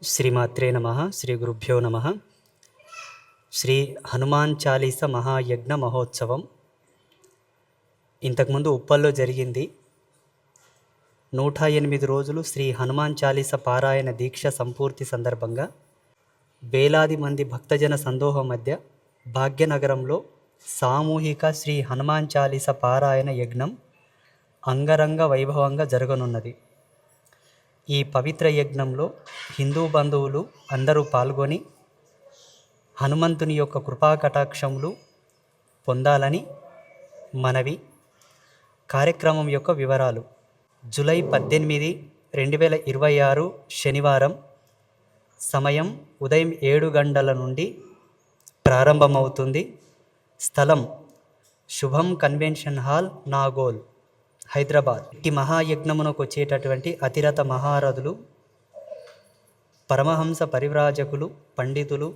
శ్రీమాత్రే నమః. శ్రీ గురుభ్యో నమః. శ్రీ హనుమాన్ చాలీస మహాయజ్ఞ మహోత్సవం ఇంతకుముందు ఉప్పల్లో జరిగింది. 108 రోజులు శ్రీ హనుమాన్ చాలీస పారాయణ దీక్ష సంపూర్తి సందర్భంగా వేలాది మంది భక్తజన సందోహం మధ్య భాగ్యనగరంలో సామూహిక శ్రీ హనుమాన్ చాలీస పారాయణ యజ్ఞం అంగరంగ వైభవంగా జరగనున్నది. ఈ పవిత్ర యజ్ఞంలో హిందూ బంధువులు అందరూ పాల్గొని హనుమంతుని యొక్క కృపా కటాక్షములు పొందాలని మనవి. కార్యక్రమం యొక్క వివరాలు: జూలై 18, 2026 శనివారం. సమయం ఉదయం 7 గంటల నుండి ప్రారంభమవుతుంది. స్థలం శుభం కన్వెన్షన్ హాల్, నాగోల్, హైదరాబాద్. ఈ మహాయజ్ఞమునకు వచ్చేటటువంటి అతిరథ మహారథులు, పరమహంస పరివ్రాజకులు, పండితులు,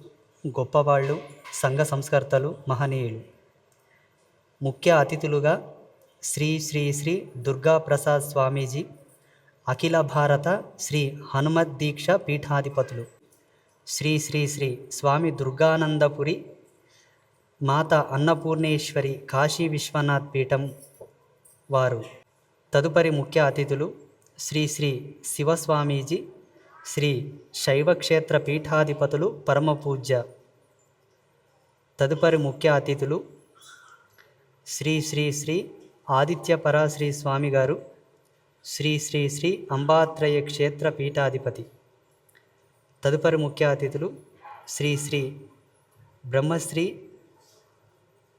గొప్పవాళ్ళు, సంఘ సంస్కర్తలు, మహనీయులు. ముఖ్య అతిథులుగా శ్రీ శ్రీ శ్రీ దుర్గా ప్రసాద్ స్వామీజీ, అఖిల భారత శ్రీ హనుమత్ దీక్ష పీఠాధిపతులు, శ్రీ శ్రీ శ్రీ స్వామి దుర్గానందపురి మాత అన్నపూర్ణేశ్వరి కాశీ విశ్వనాథ్ పీఠం వారు. తదుపరి ముఖ్య అతిథులు శ్రీ శ్రీ శివస్వామీజీ, శ్రీ శైవక్షేత్ర పీఠాధిపతులు, పరమపూజ్య. తదుపరి ముఖ్య అతిథులు శ్రీ శ్రీ శ్రీ ఆదిత్యపర శ్రీ స్వామి గారు, శ్రీ శ్రీ శ్రీ అంబాత్రయ క్షేత్ర పీఠాధిపతి. తదుపరి ముఖ్య అతిథులు శ్రీ శ్రీ బ్రహ్మశ్రీ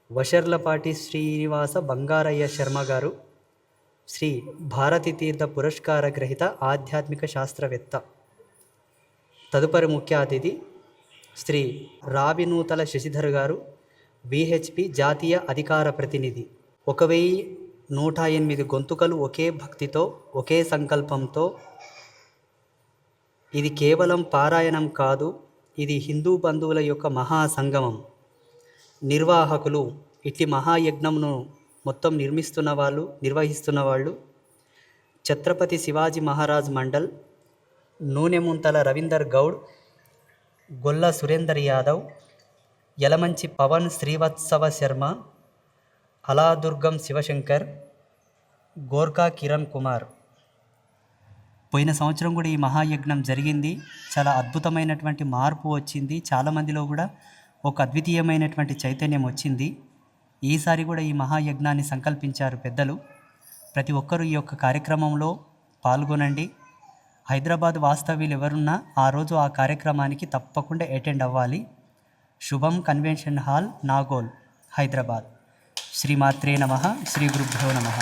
వషర్లపాటి శ్రీనివాస బంగారయ్య శర్మ గారు, శ్రీ భారతీ తీర్థ పురస్కార గ్రహీత ఆధ్యాత్మిక శాస్త్రవేత్త. తదుపరి ముఖ్య అతిథి శ్రీ రావినూతల శశిధర్ గారు, విహెచ్పి జాతీయ అధికార ప్రతినిధి. 1108 గొంతుకలు ఒకే భక్తితో, ఒకే సంకల్పంతో. ఇది కేవలం పారాయణం కాదు, ఇది హిందూ బంధువుల యొక్క మహాసంగమం. నిర్వాహకులు, ఇట్టి మహాయజ్ఞంను మొత్తం నిర్వహిస్తున్న వాళ్ళు ఛత్రపతి శివాజీ మహారాజ్ మండల్, నూనెముంతల రవీందర్ గౌడ్, గొల్ల సురేందర్ యాదవ్, యలమంచి పవన్ శ్రీవత్సవ శర్మ, అలాదుర్గం శివశంకర్, గోర్ఖా కిరణ్ కుమార్. పోయిన సంవత్సరం కూడా ఈ మహాయజ్ఞం జరిగింది. చాలా అద్భుతమైనటువంటి మార్పు వచ్చింది. చాలామందిలో కూడా ఒక అద్వితీయమైనటువంటి చైతన్యం వచ్చింది. ఈసారి కూడా ఈ మహాయజ్ఞాన్ని సంకల్పించారు పెద్దలు. ప్రతి ఒక్కరూ ఈ యొక్క కార్యక్రమంలో పాల్గొనండి. హైదరాబాద్ వాస్తవ్యులు ఎవరున్నా ఆ రోజు ఆ కార్యక్రమానికి తప్పకుండా అటెండ్ అవ్వాలి. శుభం కన్వెన్షన్ హాల్, నాగోల్, హైదరాబాద్. శ్రీమాత్రే నమః. శ్రీ గురుభ్యో నమః.